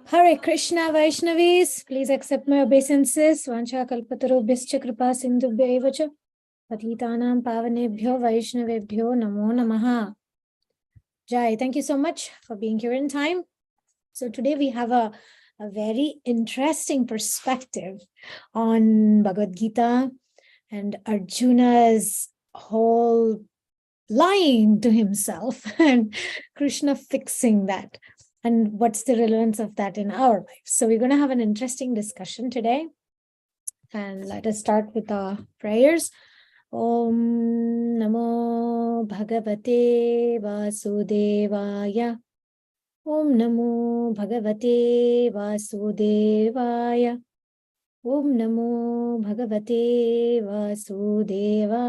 Hare Krishna Vaishnavis, please accept my obeisances. Vancha kalpatarubhyascha kripa sindhubhya eva cha patitanam pavanebhyo Vaishnavebhyo namo namaha. Jai, thank you so much for being here in time. So today we have a very interesting perspective on Bhagavad Gita and Arjuna's whole lying to himself and Krishna fixing that. And what's the relevance of that in our lives? So we're going to have an interesting discussion today. And let us start with our prayers. Om Namo Bhagavate Vasudevaya. Om Namo Bhagavate Vasudevaya. Om Namo Bhagavate Vasudevaya.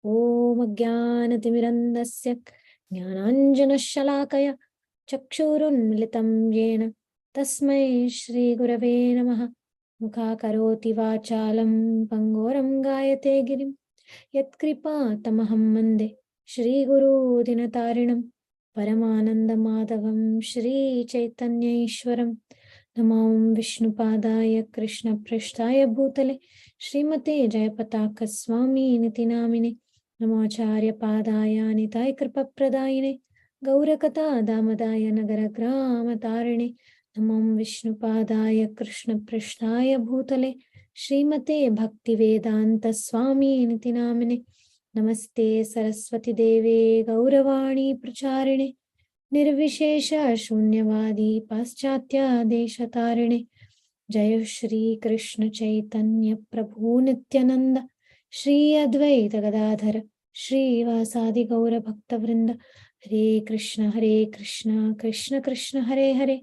Om Ajnanatimirandasya Jnananjanashalakaya Chakshurunmilitam Yena Tasmai Shri Gurave Namaha Mukha Karoti Vachalam Pangoram Gayate Girim Yat Kripa Tamaham Mande Shri Guru Dinatarinam Paramananda Madhavam Shri Chaitanya Ishwaram Namam Vishnupadaya Krishna Prishtaya Bhutale Srimate Jayapataka Swami Niti Namine Namacharya Padaya Nitai Kripa Pradayine Gaurakata Damadaya Nagara Grama Tarine Namam Vishnupadaya Krishna Prishtaya Bhutale Srimate Bhakti Vedanta Swami Niti Namine Namaste Saraswati Deve Gauravani Pracharine Nirvishesha Shunyavadi Paschatya Deshatarine Jaya Shri Krishna Chaitanya Prabhu Nityananda Shri Advaita Gadadhara Shri Vasadi Gaura Bhakta Vrinda Hare Krishna Krishna Krishna Hare Hare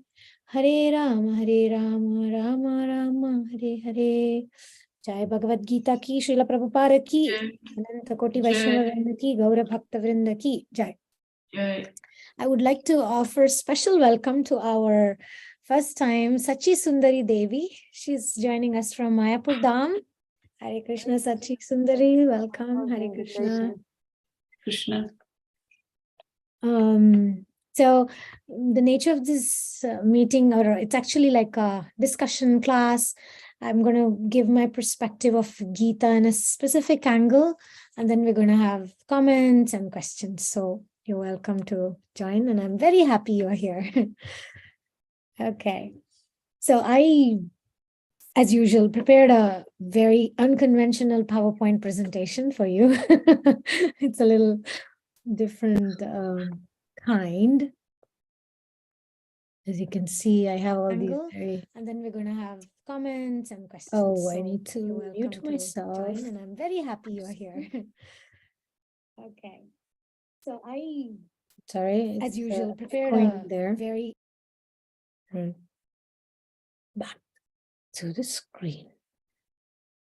Hare Rama Rama Rama Hare Hare. Jai Bhagavad Gita ki Srila Prabhupada ki Ananta Koti Vaishnava Vrinda ki Gaura Bhakta Vrinda ki Jai. I would like to offer special welcome to our first time Sachi Sundari Devi. She's joining us from Mayapur Dham. Hare Krishna Sachi Sundari, welcome. Hare Krishna. Krishna. So the nature of this meeting, or it's actually like a discussion class. I'm going to give my perspective of Gita in a specific angle, and then we're going to have comments and questions. So you're welcome to join, and I'm very happy you're here. Okay. So I, as usual, prepared a very unconventional PowerPoint presentation for you. It's a little different kind. As you can see, I have all these very... And then we're going to have comments and questions. Oh, so I need to mute myself. Join, and I'm very happy you're here. Okay. So I, sorry, as usual, prepared a very... Back to the screen.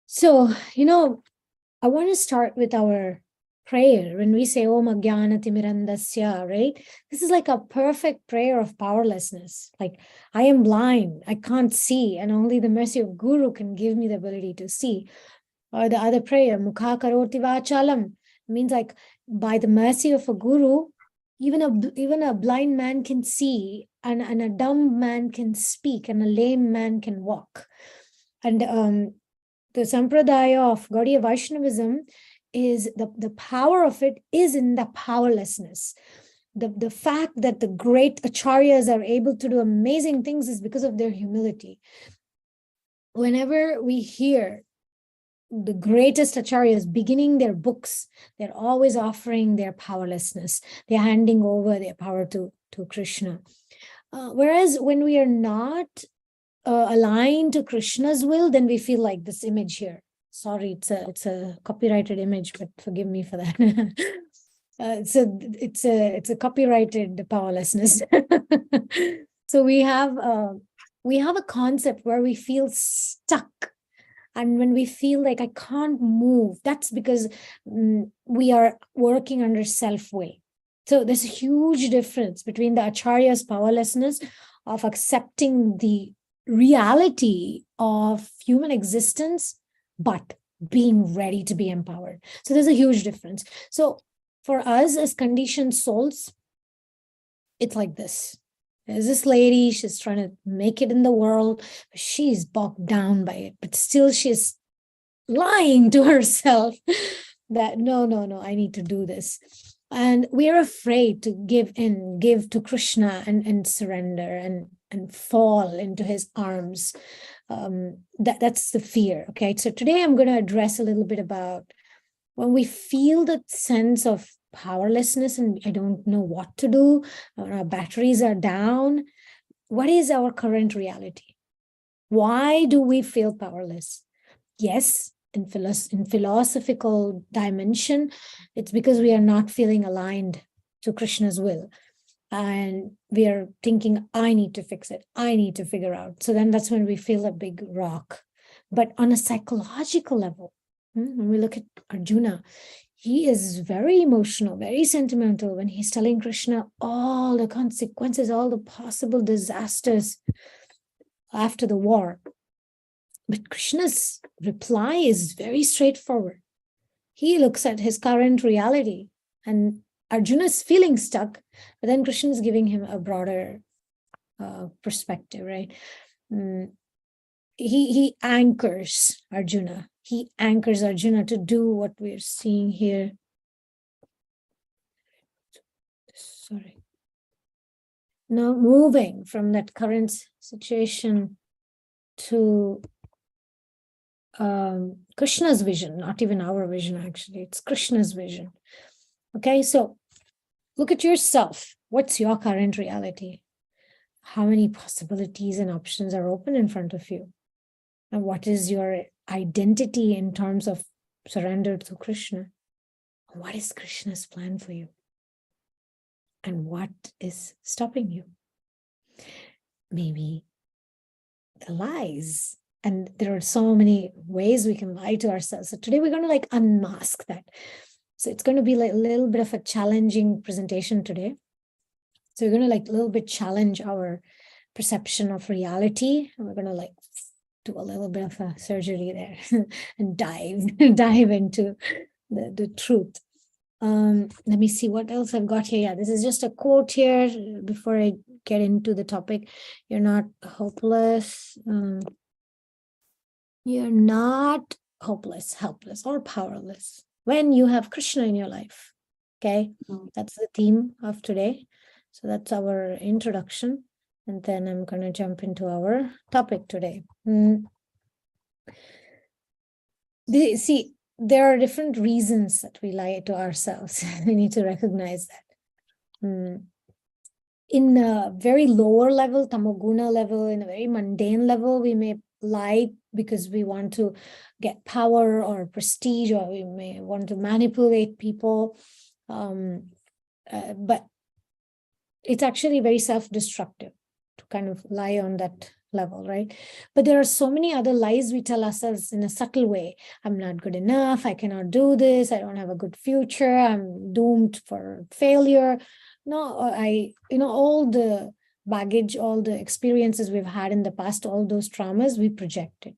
So, I want to start with our prayer. When we say Om Ajnanatimirandasya, right? This is like a perfect prayer of powerlessness. Like, I am blind, I can't see, and only the mercy of Guru can give me the ability to see. Or the other prayer, Mukha Karoti Vachalam, means like by the mercy of a Guru, even a blind man can see, and a dumb man can speak, and a lame man can walk. And the sampradaya of Gaudiya Vaishnavism is the power of it is in the powerlessness. The fact that the great acharyas are able to do amazing things is because of their humility. Whenever we hear the greatest acharyas beginning their books, they're always offering their powerlessness. They're handing over their power to Krishna. Whereas when we are not aligned to Krishna's will, then we feel like this image here. Sorry, it's a copyrighted image, but forgive me for that. It's a copyrighted powerlessness. So we have a concept where we feel stuck. And when we feel like I can't move, that's because we are working under self-will. So there's a huge difference between the Acharya's powerlessness of accepting the reality of human existence, but being ready to be empowered. So there's a huge difference. So for us as conditioned souls, it's like this. There's this lady, she's trying to make it in the world, but she's bogged down by it, but still she's lying to herself that no, I need to do this. And we're afraid to give to Krishna and surrender and fall into his arms. That's the fear. Okay, so today I'm going to address a little bit about when we feel that sense of powerlessness and I don't know what to do, our batteries are down. What is our current reality? Why do we feel powerless? Yes, in philosophical dimension, it's because we are not feeling aligned to Krishna's will. And we are thinking, I need to fix it. I need to figure out. So then that's when we feel a big rock. But on a psychological level, when we look at Arjuna, he is very emotional, very sentimental when he's telling Krishna all the consequences, all the possible disasters after the war. But Krishna's reply is very straightforward. He looks at his current reality and Arjuna's feeling stuck, but then Krishna is giving him a broader perspective, right? He anchors Arjuna. He anchors Arjuna to do what we're seeing here. Sorry. Now moving from that current situation to Krishna's vision, not even our vision, actually. It's Krishna's vision. Okay, so look at yourself. What's your current reality? How many possibilities and options are open in front of you? And what is your identity in terms of surrender to Krishna? What is Krishna's plan for you? And what is stopping you? Maybe the lies. And there are so many ways we can lie to ourselves. So today we're going to unmask that. So it's going to be a little bit of a challenging presentation today. So we're going to a little bit challenge our perception of reality. And we're going to do a little bit of a surgery there and dive into the truth. Let me see what else I've got here. Yeah, this is just a quote here before I get into the topic. You're not hopeless. You're not hopeless, helpless, or powerless when you have Krishna in your life. Okay, that's the theme of today. So that's our introduction. And then I'm going to jump into our topic today. See, there are different reasons that we lie to ourselves. We need to recognize that. In a very lower level, tamoguna level, in a very mundane level, we may lie because we want to get power or prestige, or we may want to manipulate people. But it's actually very self-destructive to kind of lie on that level, right? But there are so many other lies we tell ourselves in a subtle way. I'm not good enough. I cannot do this. I don't have a good future. I'm doomed for failure. No, all the baggage, all the experiences we've had in the past, all those traumas, we project it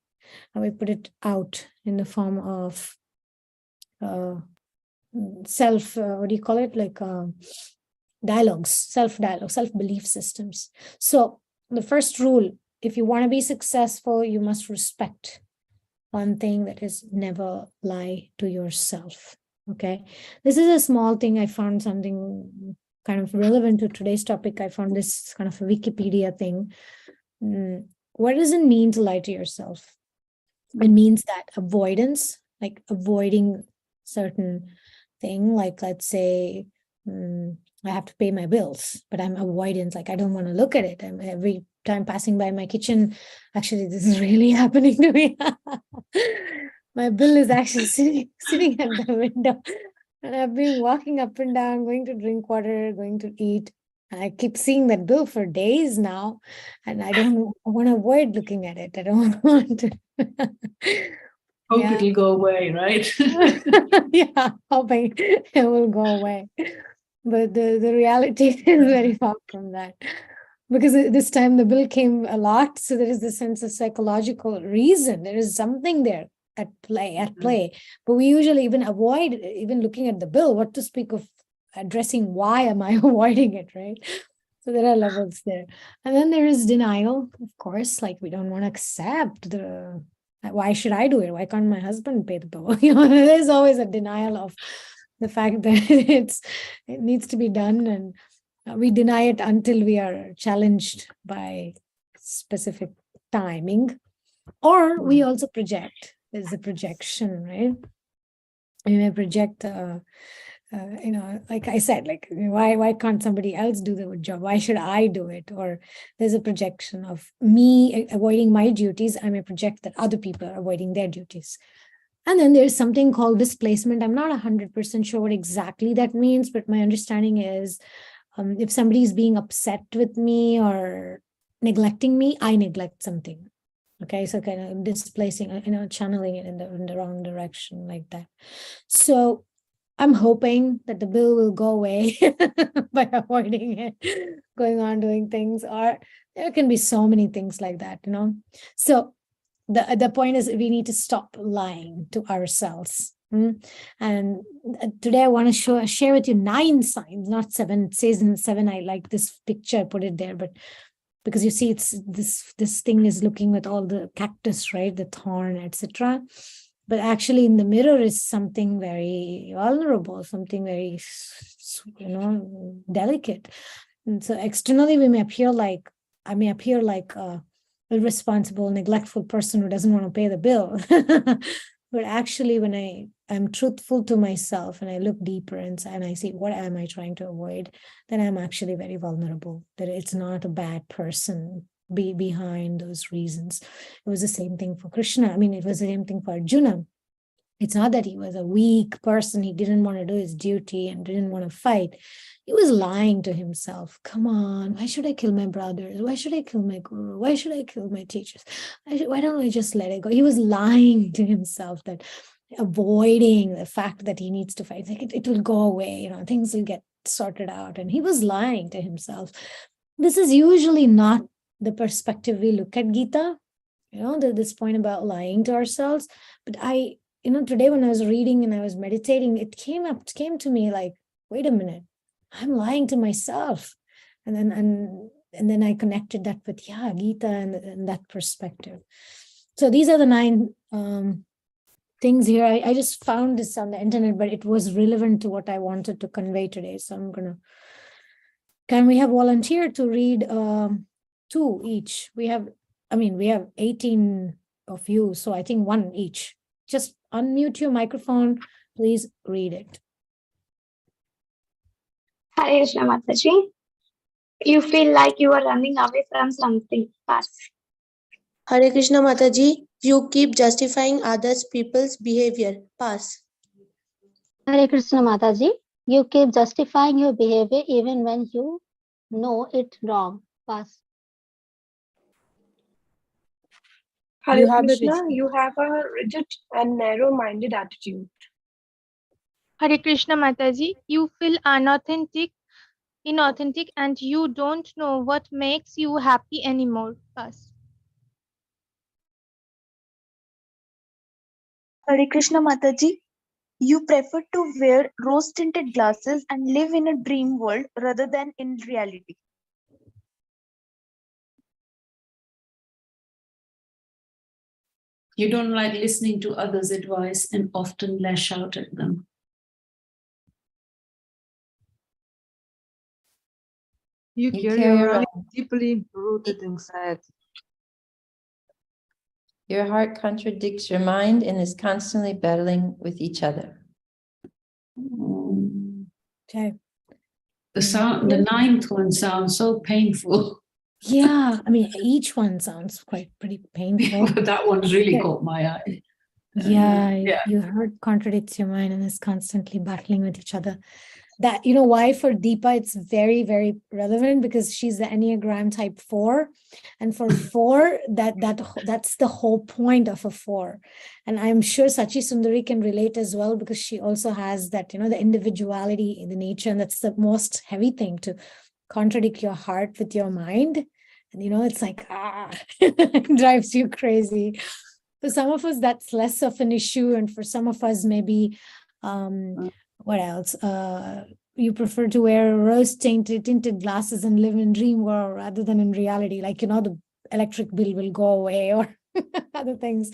and we put it out in the form of dialogues, self-dialogue, self-belief systems. So the first rule, if you want to be successful, you must respect one thing, that is never lie to yourself. Okay. This is a small thing. I found something kind of relevant to today's topic. I found this kind of a Wikipedia thing. What does it mean to lie to yourself? It means that avoidance, like avoiding certain thing, like let's say, I have to pay my bills, but I'm avoidance, like I don't want to look at it. I'm every time passing by my kitchen, actually, this is really happening to me. My bill is actually sitting at the window, and I've been walking up and down, going to drink water, going to eat. And I keep seeing that bill for days now, and I want to avoid looking at it. I don't want to. Hope it'll go away, right? Yeah, hoping it will go away. But the reality is very far from that. Because this time the bill came a lot. So there is the sense of psychological reason. There is something there at play. But we usually even avoid even looking at the bill, what to speak of addressing why am I avoiding it, right? So there are levels there. And then there is denial, of course, like we don't want to accept why should I do it? Why can't my husband pay the bill? There's always a denial of the fact that it needs to be done, and we deny it until we are challenged by specific timing. Or we also project. There's a projection, right? We may project like I said, like why can't somebody else do the job? Why should I do it? Or there's a projection of me avoiding my duties. I may project that other people are avoiding their duties. And then there's something called displacement. I'm not 100% sure what exactly that means, but my understanding is if somebody is being upset with me or neglecting me, I neglect something. Okay, so kind of displacing, channeling it in the wrong direction like that. So I'm hoping that the bill will go away by avoiding it, going on doing things, or there can be so many things like that, So the point is we need to stop lying to ourselves. And today I want to share with you 9 signs, not 7. It says in 7, I like this picture, I put it there, but because you see it's this thing is looking with all the cactus, right? The thorn, etc. But actually in the mirror is something very vulnerable, something very, delicate. And so externally we may appear like, I may appear like a irresponsible, neglectful person who doesn't want to pay the bill. But actually when I'm truthful to myself and I look deeper inside and I see what am I trying to avoid, then I'm actually very vulnerable, that it's not a bad person behind those reasons. It was the same thing for Krishna. I mean, it was the same thing for Arjuna. It's not that he was a weak person. He didn't want to do his duty and didn't want to fight. He was lying to himself. Come on, why should I kill my brothers? Why should I kill my guru? Why should I kill my teachers? Why don't I just let it go? He was lying to himself, that avoiding the fact that he needs to fight. Like it will go away, things will get sorted out. And he was lying to himself. This is usually not the perspective we look at Gita, this point about lying to ourselves. But today when I was reading and I was meditating, it came to me like, wait a minute, I'm lying to myself. And then I connected that with, Gita and that perspective. So these are the 9 things here. I just found this on the internet, but it was relevant to what I wanted to convey today. So can we have volunteer to read 2 each? We have 18 of you, so I think 1 each. Just unmute your microphone, please read it. Hare Krishna Mataji. You feel like you are running away from something. Pass. Hare Krishna Mataji. You keep justifying others people's behavior. Pass. Hare Krishna Mataji. You keep justifying your behavior even when you know it wrong. Pass. Hare Krishna, you have a rigid and narrow-minded attitude. Hare Krishna Mataji, you feel inauthentic, and you don't know what makes you happy anymore. Pass. Hare Krishna Mataji, you prefer to wear rose-tinted glasses and live in a dream world rather than in reality. You don't like listening to others' advice and often lash out at them. You carry around deeply rooted anxiety. Your heart contradicts your mind and is constantly battling with each other. Okay. The 9th one sounds so painful. Yeah, each one sounds pretty painful. But that one's really caught my eye. Your heart contradicts your mind and is constantly battling with each other. That, why for Deepa it's very, very relevant, because she's the Enneagram type 4. And for 4, that's the whole point of a 4. And I'm sure Sachi Sundari can relate as well, because she also has that, the individuality in the nature. And that's the most heavy thing, to contradict your heart with your mind. And, it's like, it drives you crazy. For some of us, that's less of an issue. And for some of us, maybe, what else? you prefer to wear rose tinted glasses and live in dream world rather than in reality, like, the electric bill will go away or other things.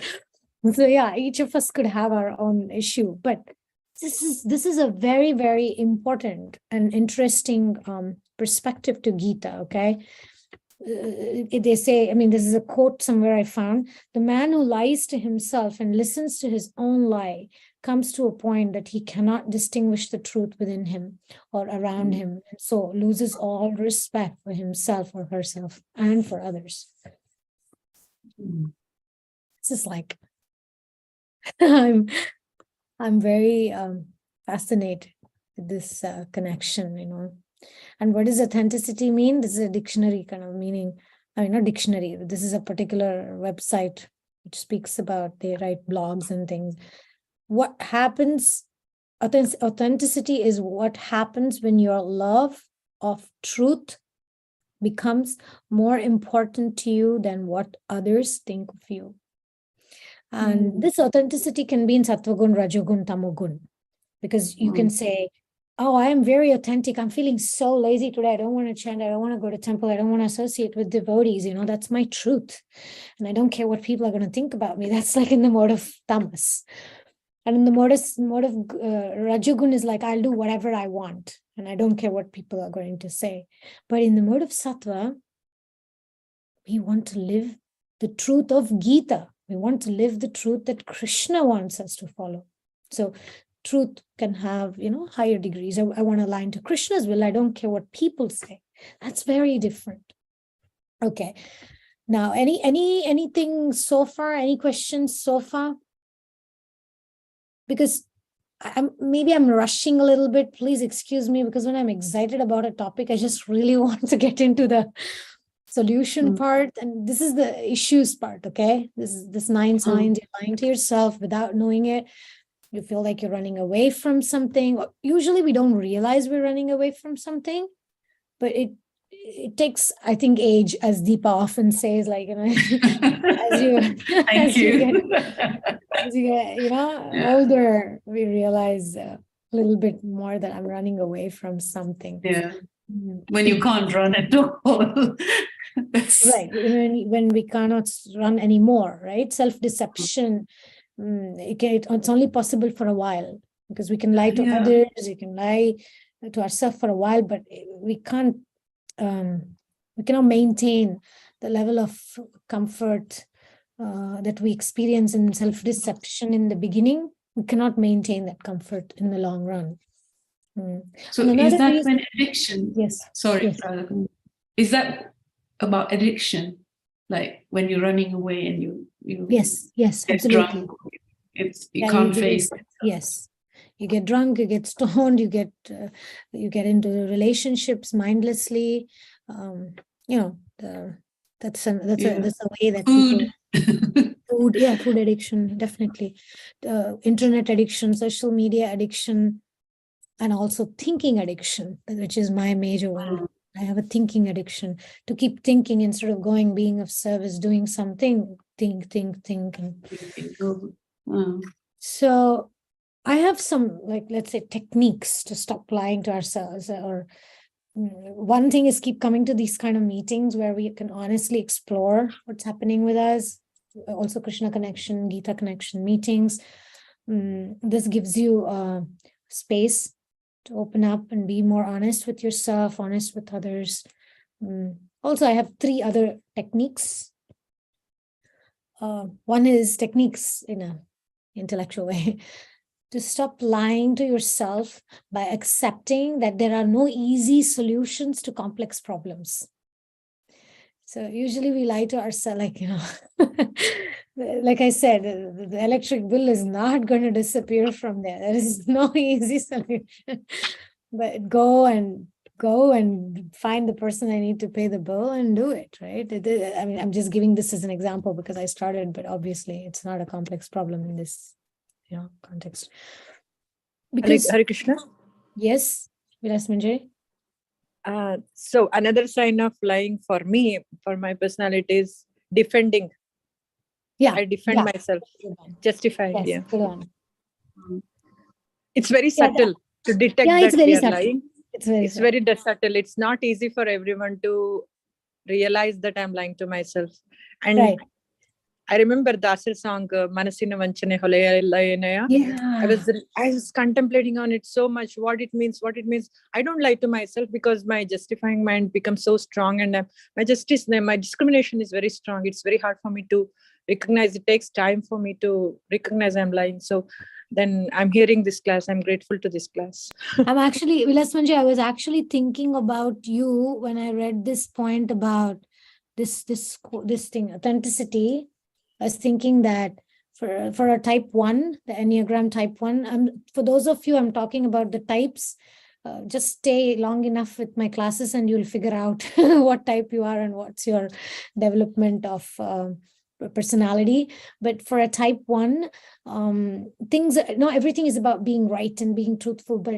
So yeah, each of us could have our own issue, but this is a very, very important and interesting perspective to Gita. Okay, they say, I mean, this is a quote somewhere I found: the man who lies to himself and listens to his own lie comes to a point that he cannot distinguish the truth within him or around him, and so loses all respect for himself or herself and for others. This is like, I'm very fascinated with this connection, And what does authenticity mean? This is a dictionary kind of meaning. I mean, not dictionary. This is a particular website which speaks about, they write blogs and things. What happens, authenticity is what happens when your love of truth becomes more important to you than what others think of you. And this authenticity can be in Sattvagun, Rajagun, Tamogun, because you can say, oh, I am very authentic. I'm feeling so lazy today. I don't want to chant. I don't want to go to temple. I don't want to associate with devotees. That's my truth. And I don't care what people are going to think about me. That's like in the mode of tamas. And in the mode of Rajagun is like, I'll do whatever I want. And I don't care what people are going to say. But in the mode of sattva, we want to live the truth of Gita. We want to live the truth that Krishna wants us to follow. So truth can have, higher degrees. I want to align to Krishna's will. I don't care what people say. That's very different. Okay. Now, anything so far? Any questions so far? Because maybe I'm rushing a little bit. Please excuse me, because when I'm excited about a topic, I just really want to get into the solution part, and this is the issues part. Okay, this 9 signs. You're lying to yourself without knowing it. You feel like you're running away from something. Usually we don't realize we're running away from something, but it takes, I think, age, as Deepa often says, like, as you get older, we realize a little bit more that I'm running away from something. Yeah. When you can't run at all. Right. When we cannot run anymore, right? Self-deception, it's only possible for a while, because we can lie to others, we can lie to ourselves for a while, but we cannot maintain the level of comfort that we experience in self-deception in the beginning. We cannot maintain that comfort in the long run. So is that when addiction? Yes. Sorry. Yes. Is that about addiction? Like when you're running away and you yes, absolutely. Drunk, you can't face it. Yes. You get drunk, you get stoned, you get into relationships mindlessly. That's a way that food addiction, definitely. Internet addiction, social media addiction, and also thinking addiction, which is my major one. I have a thinking addiction, to keep thinking instead of being of service, doing something, think. So I have some, let's say, techniques to stop lying to ourselves. Or one thing is keep coming to these kind of meetings where we can honestly explore what's happening with us. Also Krishna Connection, Gita Connection meetings. This gives you space to open up and be more honest with yourself, honest with others. Also, I have 3 other techniques. One is techniques in an intellectual way, to stop lying to yourself by accepting that there are no easy solutions to complex problems. So usually we lie to ourselves, like I said, the electric bill is not going to disappear from there. There is no easy solution. But go and find the person I need to pay the bill and do it, right? I mean, I'm just giving this as an example because I started, but obviously it's not a complex problem in this context. Because Hare Krishna. Yes, Vilas Manjari. So another sign of lying for me, for my personality, is defending. Yeah, I defend myself, justifying. Yes, Yeah, good one. it's very subtle to detect it's that very we are subtle. lying. It's very it's very subtle. It's not easy for everyone to realize that I'm lying to myself. And right. I remember Das's song Manasina Vanchane Holeya. Yeah. I was contemplating on it so much, what it means. I don't lie to myself because my justifying mind becomes so strong, and my discrimination is very strong. It's very hard for me to recognize. It takes time for me to recognize I'm lying. So then I'm hearing this class. I'm grateful to this class. I'm actually, Vilas Manji, I was actually thinking about you when I read this point about this thing, authenticity. I was thinking that for a type 1, the Enneagram type 1, for those of you I'm talking about the types, just stay long enough with my classes and you'll figure out what type you are and what's your development of personality. But for a type 1, everything is about being right and being truthful, but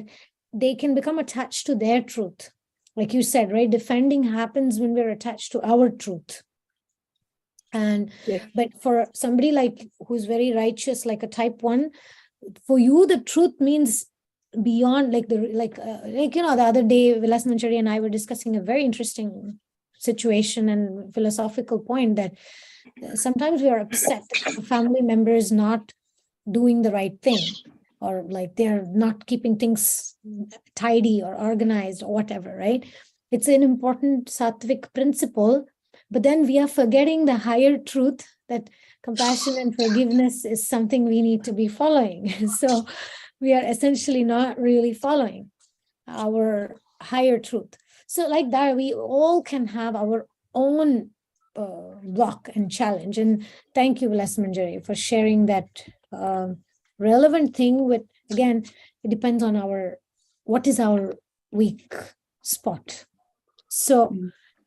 they can become attached to their truth. Like you said, right? Defending happens when we're attached to our truth. And but for somebody like who's very righteous, like a type 1, for you the truth means beyond, the other day Vilas Manchari and I were discussing a very interesting situation and philosophical point that sometimes we are upset that a family member is not doing the right thing, or like they're not keeping things tidy or organized or whatever, right? It's an important sattvic principle. But then we are forgetting the higher truth that compassion and forgiveness is something we need to be following. So we are essentially not really following our higher truth. So like that, we all can have our own block and challenge. And thank you, Vilas Manjari, for sharing that relevant thing with, again, it depends on what is our weak spot. So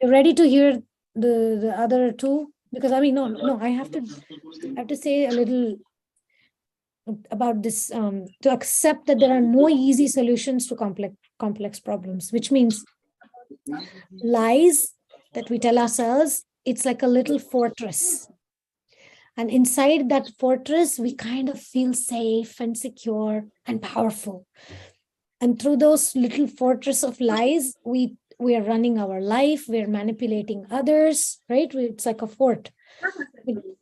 you're ready to hear the other two? Because I mean, no, I have to say a little about this, to accept that there are no easy solutions to complex problems, which means lies that we tell ourselves, it's like a little fortress. And inside that fortress, we kind of feel safe and secure and powerful. And through those little fortress of lies, we are running our life, we're manipulating others, right? It's like a fort.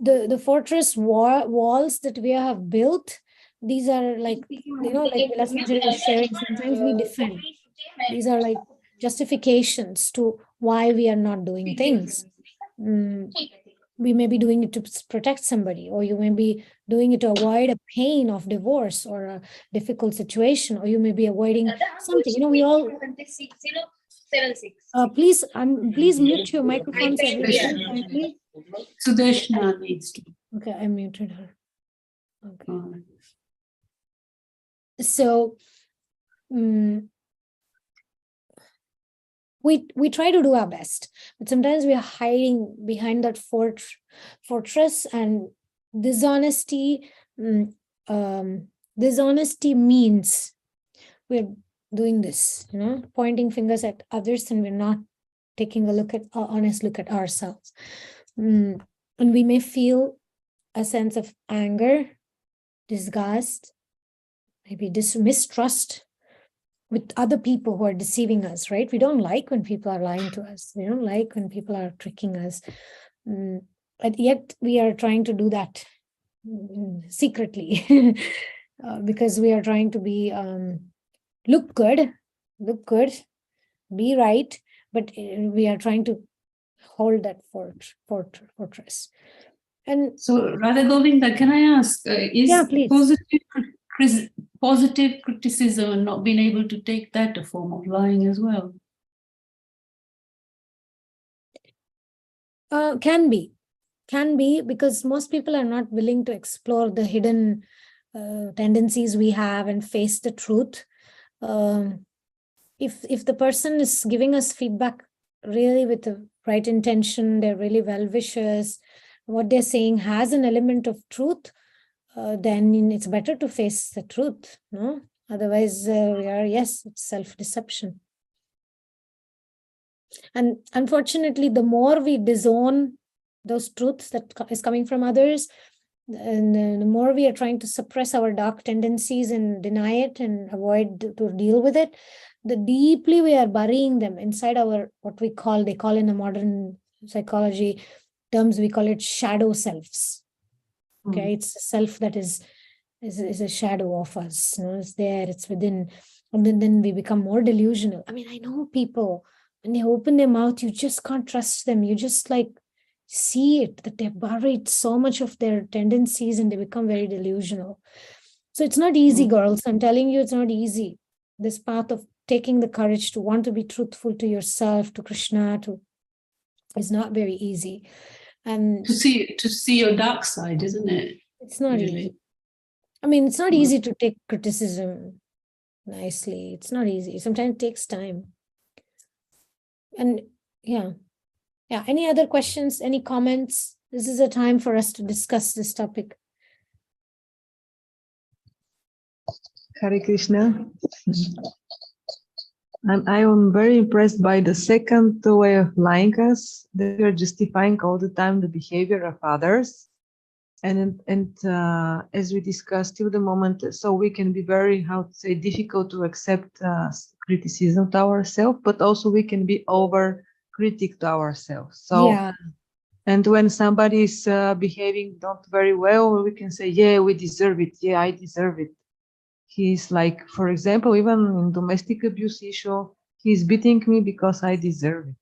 The fortress walls that we have built, these are like, like Vilas Manjari was sharing, sometimes we defend. These are like justifications to why we are not doing things. We may be doing it to protect somebody, or you may be doing it to avoid a pain of divorce or a difficult situation, or you may be avoiding something. We all... please mute your microphones, everybody. Sudeshna needs to. Okay, I muted her. Okay. So we try to do our best, but sometimes we are hiding behind that fortress, and dishonesty. Dishonesty means we're doing this, pointing fingers at others, and we're not taking an honest look at ourselves. And we may feel a sense of anger, disgust, maybe mistrust with other people who are deceiving us, right? We don't like when people are lying to us. We don't like when people are tricking us. But yet we are trying to do that secretly because we are trying to be look good, be right, but we are trying to hold that fortress. And so, Radha Govinda, can I ask, is positive criticism and not being able to take that a form of lying as well? Can be, because most people are not willing to explore the hidden tendencies we have and face the truth. If the person is giving us feedback really with the right intention, they're really well-wishers, what they're saying has an element of truth, then it's better to face the truth, no? Otherwise, it's self-deception. And unfortunately, the more we disown those truths that is coming from others, and the more we are trying to suppress our dark tendencies and deny it and avoid to deal with it, the deeply we are burying them inside our, what they call in the modern psychology terms, we call it shadow selves. Okay, it's a self that is a shadow of us. It's there, it's within, and then we become more delusional. I mean, I know people, when they open their mouth, you just can't trust them. You just like see it, that they've buried so much of their tendencies and they become very delusional. So it's not easy, girls. I'm telling you, it's not easy. This path of taking the courage to want to be truthful to yourself, to Krishna, is not very easy. And to see your dark side, isn't it? It's not easy. I mean, it's not easy to take criticism nicely. It's not easy. Sometimes it takes time. And yeah. Any other questions? Any comments? This is a time for us to discuss this topic. Hare Krishna. I am very impressed by the second way of lying us, that we are justifying all the time the behavior of others. And as we discussed till the moment, so we can be very, difficult to accept criticism to ourselves, but also we can be over critic to ourselves. So, yeah. And when somebody is behaving not very well, we can say, yeah, we deserve it. Yeah, I deserve it. He's like, for example, even in domestic abuse issue, he's beating me because I deserve it.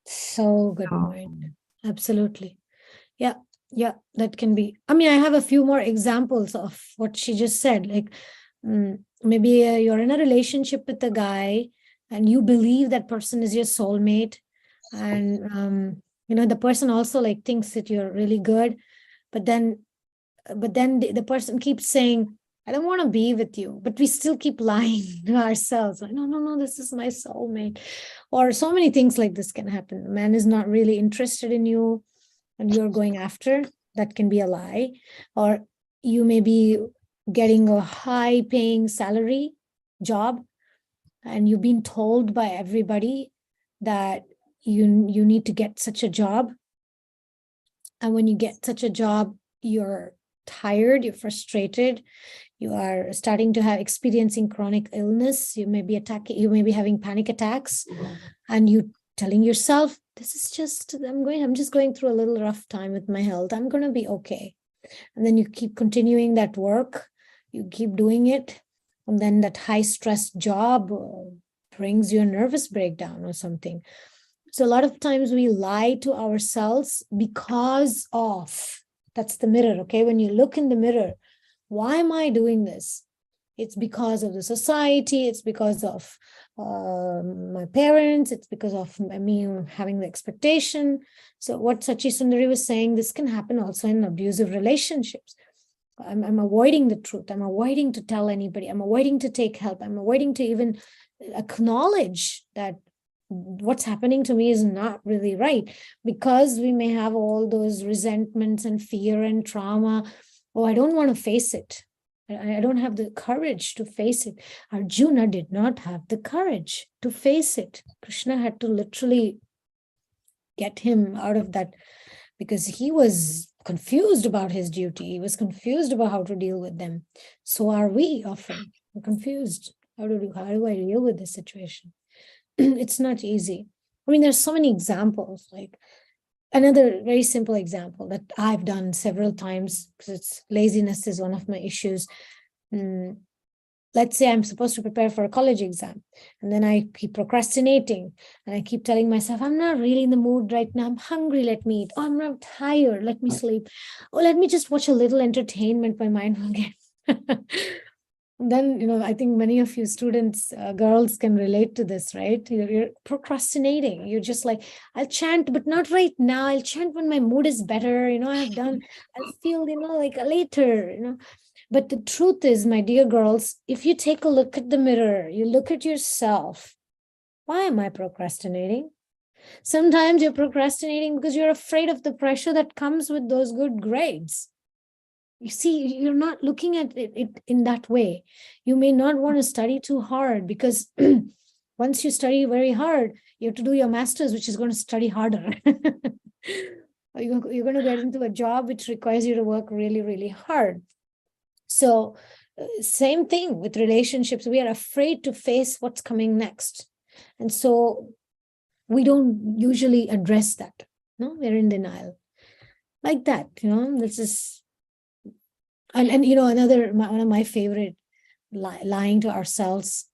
So good point. Absolutely. Yeah, that can be. I mean, I have a few more examples of what she just said. Like maybe you're in a relationship with a guy and you believe that person is your soulmate. And, the person also like thinks that you're really good. But then the person keeps saying, I don't want to be with you, but we still keep lying to ourselves. Like, no, this is my soulmate. Or so many things like this can happen. A man is not really interested in you and you're going after. That can be a lie. Or you may be getting a high paying salary job and you've been told by everybody that you need to get such a job. And when you get such a job, you're tired, you're frustrated, you are starting to experiencing chronic illness, you may be having panic attacks, and you telling yourself, I'm just going through a little rough time with my health, I'm going to be okay. And then you keep continuing that work, you keep doing it, and then that high stress job brings you a nervous breakdown or something. So a lot of times we lie to ourselves because of, that's the mirror, okay? When you look in the mirror, why am I doing this? It's because of the society, it's because of my parents, it's because of me having the expectation. So what Sachi Sundari was saying, this can happen also in abusive relationships. I'm avoiding the truth, I'm avoiding to tell anybody, I'm avoiding to take help, I'm avoiding to even acknowledge that what's happening to me is not really right, because we may have all those resentments and fear and trauma. Oh, I don't want to face it. I don't have the courage to face it. Arjuna did not have the courage to face it. Krishna had to literally get him out of that because he was confused about his duty. He was confused about how to deal with them. So are we often. We're confused. How do I deal with this situation? It's not easy. I mean, there's so many examples. Like another very simple example that I've done several times, because laziness is one of my issues. Let's say I'm supposed to prepare for a college exam, and then I keep procrastinating, and I keep telling myself, I'm not really in the mood right now. I'm hungry. Let me eat. Oh, I'm not tired. Let me sleep. Oh, let me just watch a little entertainment. My mind will get. Then, I think many of you students, girls can relate to this, right? You're procrastinating. You're just like, I'll chant, but not right now. I'll chant when my mood is better. I'll feel, like later, But the truth is, my dear girls, if you take a look at the mirror, you look at yourself, why am I procrastinating? Sometimes you're procrastinating because you're afraid of the pressure that comes with those good grades. You see, you're not looking at it in that way. You may not want to study too hard because once you study very hard, you have to do your master's, which is going to study harder. You're going to get into a job which requires you to work really, really hard. So Same thing with relationships. We are afraid to face what's coming next. And so we don't usually address that. No, we're in denial. Like that, this is, and one of my favorite lying to ourselves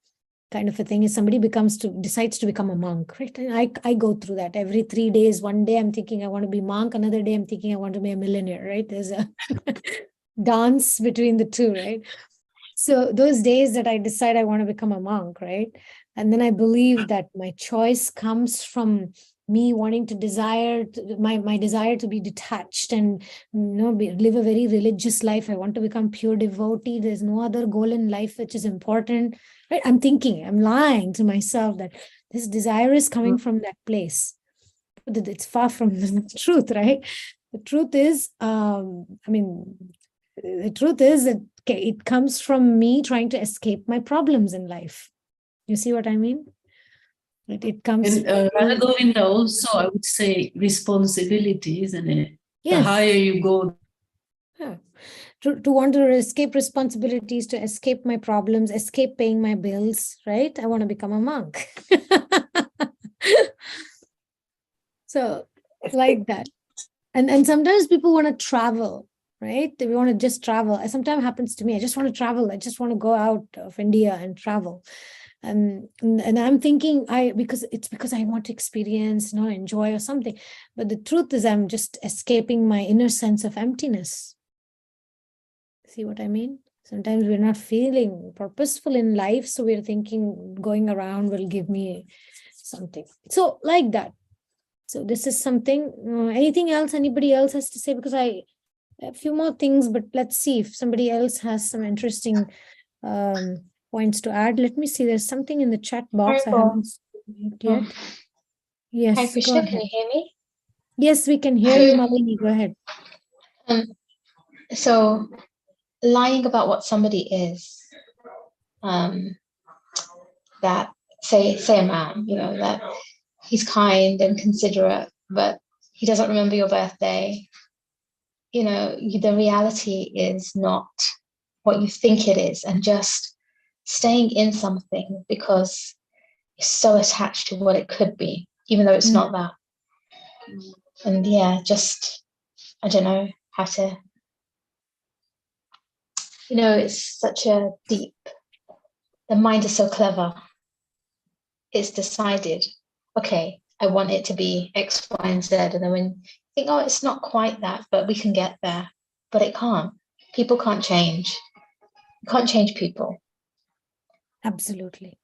kind of a thing is somebody decides to become a monk, right? And I go through that every 3 days. One day I'm thinking I want to be monk. Another day I'm thinking I want to be a millionaire, right? There's a dance between the two, right? So those days that I decide I want to become a monk, right? And then I believe that my choice comes from me wanting to my desire to be detached and live a very religious life. I want to become pure devotee. There's no other goal in life which is important, right? I'm lying to myself that this desire is coming from that place. But it's far from the truth, right? The truth is, the truth is that it comes from me trying to escape my problems in life. You see what I mean? It comes. And Radha Govinda also, I would say, responsibility, isn't it? Yes. The higher you go. Yeah. To want to escape responsibilities, to escape my problems, escape paying my bills, right? I want to become a monk. So, like that. And sometimes people want to travel, right? They want to just travel. Sometimes happens to me. I just want to travel. I just want to go out of India and travel. And I'm thinking because I want to experience, enjoy or something. But the truth is I'm just escaping my inner sense of emptiness. See what I mean? Sometimes we're not feeling purposeful in life. So we're thinking going around will give me something. So like that. So this is something. Anything else anybody else has to say? Because a few more things, but let's see if somebody else has some interesting points to add. Let me see. There's something in the chat box. I haven't seen it yet. Yes. Hi, Krishna. Can you hear me? Yes, we can hear you, Malini. Go ahead. So, lying about what somebody is, that say a man, that he's kind and considerate, but he doesn't remember your birthday. The reality is not what you think it is, and just staying in something because you're so attached to what it could be, even though it's not that. And just, I don't know how to, it's such a deep, the mind is so clever. It's decided, okay, I want it to be X, Y, and Z. And then when you think, oh, it's not quite that, but we can get there. But it can't. People can't change. You can't change people. Absolutely.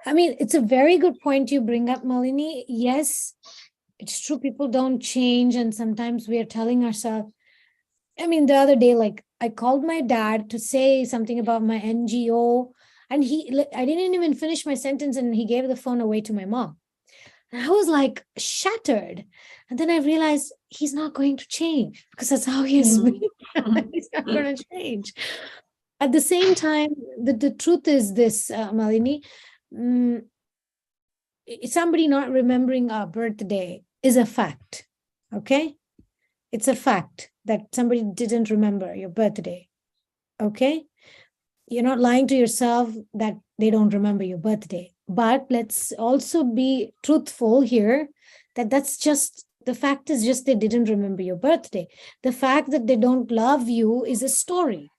I mean, it's a very good point you bring up, Malini. Yes, it's true. People don't change. And sometimes we are telling ourselves, the other day, like I called my dad to say something about my NGO, and I didn't even finish my sentence and he gave the phone away to my mom. And I was like shattered. And then I realized he's not going to change because that's how he has been. He's not going to change. At the same time, the truth is this, Malini, somebody not remembering our birthday is a fact. Okay? It's a fact that somebody didn't remember your birthday. Okay? You're not lying to yourself that they don't remember your birthday. But let's also be truthful here that that's just, the fact is just they didn't remember your birthday. The fact that they don't love you is a story.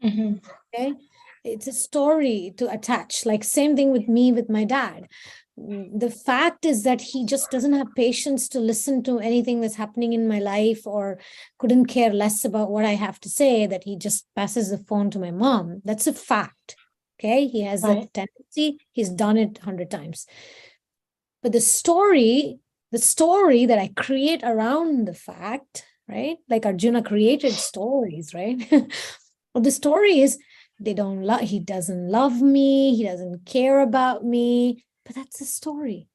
Okay? It's a story to attach. Like same thing with me, with my dad. The fact is that he just doesn't have patience to listen to anything that's happening in my life or couldn't care less about what I have to say, that he just passes the phone to my mom. That's a fact. Okay. He has a tendency. He's done it 100 times. But the story that I create around the fact, right? Like Arjuna created stories, right? Well, the story is he doesn't love me. He doesn't care about me. But that's a story.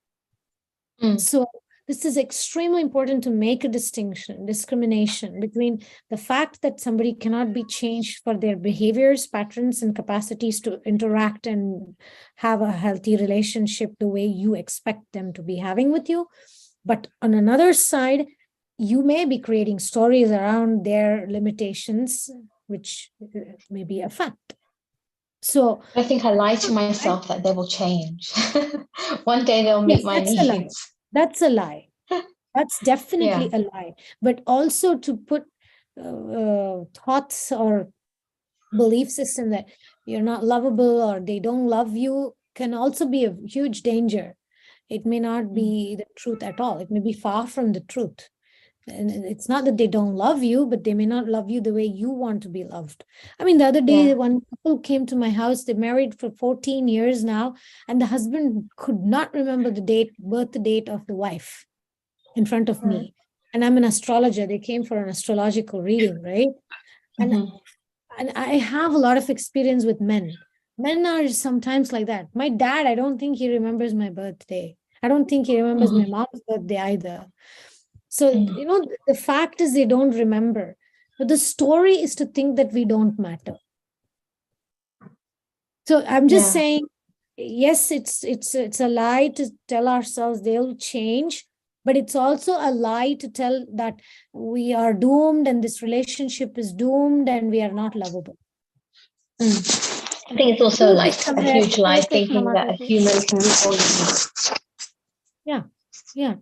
So this is extremely important to make a discrimination between the fact that somebody cannot be changed for their behaviors, patterns, and capacities to interact and have a healthy relationship the way you expect them to be having with you. But on another side, you may be creating stories around their limitations, which may be a fact. So I think I lie to myself that they will change. One day they'll meet my needs. That's a lie. That's definitely a lie. But also to put thoughts or belief system that you're not lovable or they don't love you can also be a huge danger. It may not be the truth at all. It may be far from the truth. And it's not that they don't love you, but they may not love you the way you want to be loved. I mean, the other day, one couple came to my house, they married for 14 years now, and the husband could not remember the birth date of the wife in front of me. And I'm an astrologer. They came for an astrological reading, right? And I have a lot of experience with men. Men are sometimes like that. My dad, I don't think he remembers my birthday. I don't think he remembers my mom's birthday either. So, the fact is they don't remember. But the story is to think that we don't matter. So I'm just saying, yes, it's a lie to tell ourselves they'll change, but it's also a lie to tell that we are doomed and this relationship is doomed and we are not lovable. I think it's also like a huge lie thinking that a human can be all you need. Yeah.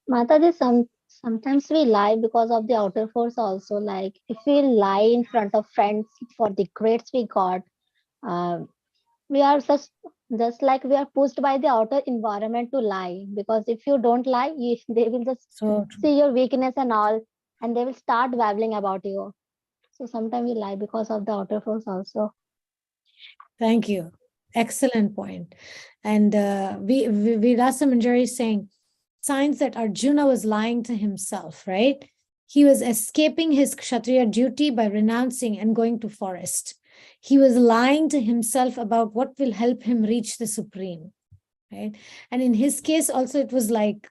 Mataji, sometimes we lie because of the outer force also. Like if we lie in front of friends for the grades we got, we are just like we are pushed by the outer environment to lie. Because if you don't lie, they will just see your weakness and all, and they will start babbling about you. So sometimes we lie because of the outer force also. Thank you. Excellent point. And Virasa Manjari is saying, signs that Arjuna was lying to himself, right? He was escaping his Kshatriya duty by renouncing and going to forest. He was lying to himself about what will help him reach the supreme, right? And in his case also, it was like,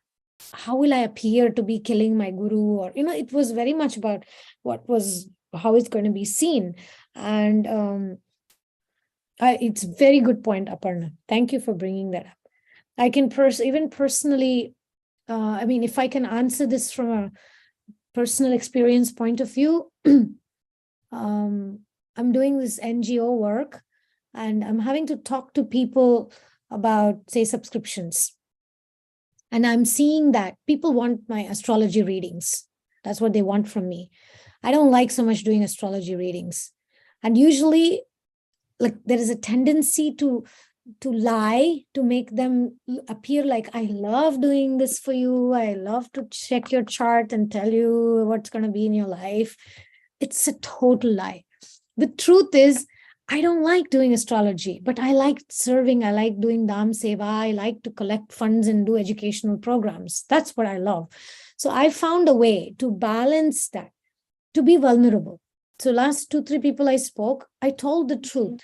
how will I appear to be killing my guru? Or, it was very much about how it's going to be seen. And it's a very good point, Aparna. Thank you for bringing that up. I can even personally, if I can answer this from a personal experience point of view, I'm doing this NGO work and I'm having to talk to people about, say, subscriptions. And I'm seeing that people want my astrology readings. That's what they want from me. I don't like so much doing astrology readings. And usually, like, there is a tendency to lie, to make them appear like, I love doing this for you. I love to check your chart and tell you what's going to be in your life. It's a total lie. The truth is, I don't like doing astrology, but I like serving. I like doing Dham Seva. I like to collect funds and do educational programs. That's what I love. So I found a way to balance that, to be vulnerable. So last 2-3 people I spoke, I told the truth.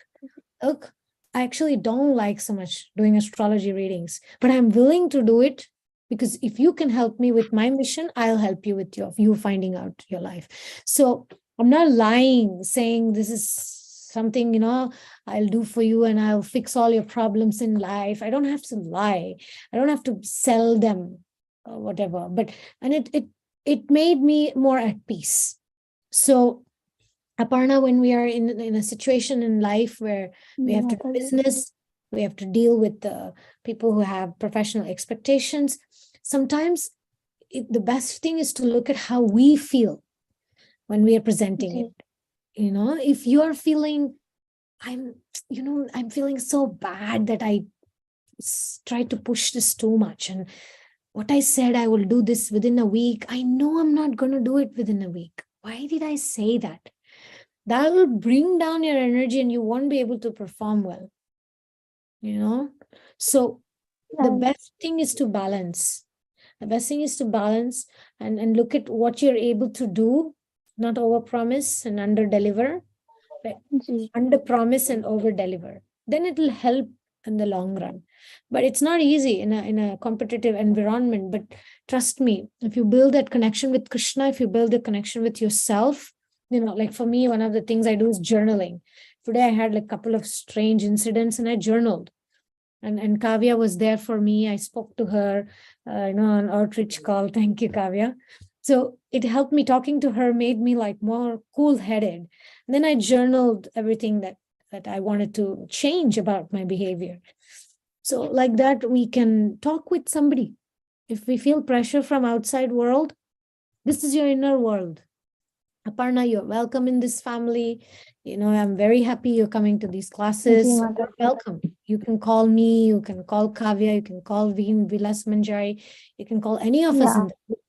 Look, I actually don't like so much doing astrology readings, but I'm willing to do it because if you can help me with my mission, I'll help you with you finding out your life. So I'm not lying, saying this is something, I'll do for you and I'll fix all your problems in life. I don't have to lie. I don't have to sell them or whatever. And it made me more at peace. So Aparna, when we are in a situation in life where we have to do business, we have to deal with the people who have professional expectations, sometimes the best thing is to look at how we feel when we are presenting it. If you're feeling, I'm feeling so bad that I tried to push this too much. And what I said, I will do this within a week. I know I'm not going to do it within a week. Why did I say that? That will bring down your energy and you won't be able to perform well. So the best thing is to balance. The best thing is to balance and look at what you're able to do, not overpromise and underdeliver, but underpromise and overdeliver. Then it will help in the long run. But it's not easy in a competitive environment. But trust me, if you build that connection with Krishna, if you build the connection with yourself, like for me, one of the things I do is journaling. Today I had a couple of strange incidents and I journaled. And Kavya was there for me. I spoke to her, on outreach call. Thank you, Kavya. So it helped me. Talking to her made me like more cool-headed. Then I journaled everything that I wanted to change about my behavior. So like that, we can talk with somebody. If we feel pressure from outside world, this is your inner world. Aparna, you're welcome in this family. I'm very happy you're coming to these classes. You're welcome. You can call me, you can call Kavya, you can call Vilas Manjari, you can call any of us in the group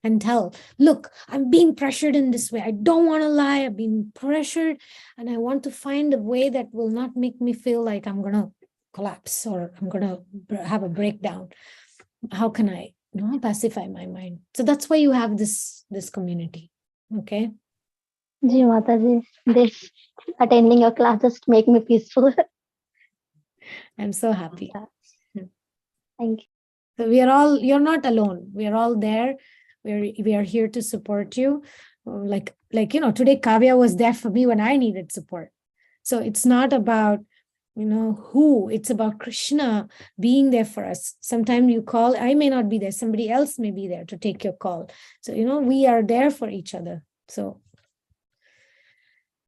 and tell, look, I'm being pressured in this way. I don't want to lie. I've been pressured and I want to find a way that will not make me feel like I'm going to collapse or I'm going to have a breakdown. How can I pacify my mind? So that's why you have this community. Okay. Ji Mataji, this attending your class just make me peaceful. I'm so happy. Thank you. So you're not alone. We are all there. We are here to support you. Like today Kavya was there for me when I needed support. So it's not about, who, it's about Krishna being there for us. Sometimes you call, I may not be there. Somebody else may be there to take your call. So, we are there for each other. So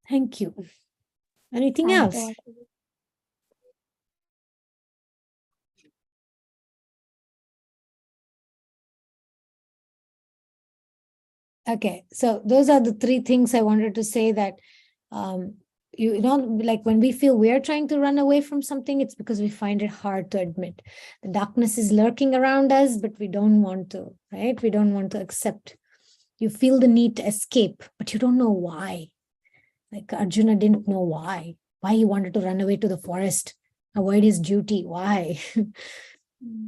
thank you. Anything else? Okay, so those are the three things I wanted to say, that like when we feel we're trying to run away from something, it's because we find it hard to admit. The darkness is lurking around us, but we don't want to, right? We don't want to accept. You feel the need to escape, but you don't know why. Like Arjuna didn't know why he wanted to run away to the forest, avoid his duty. Why?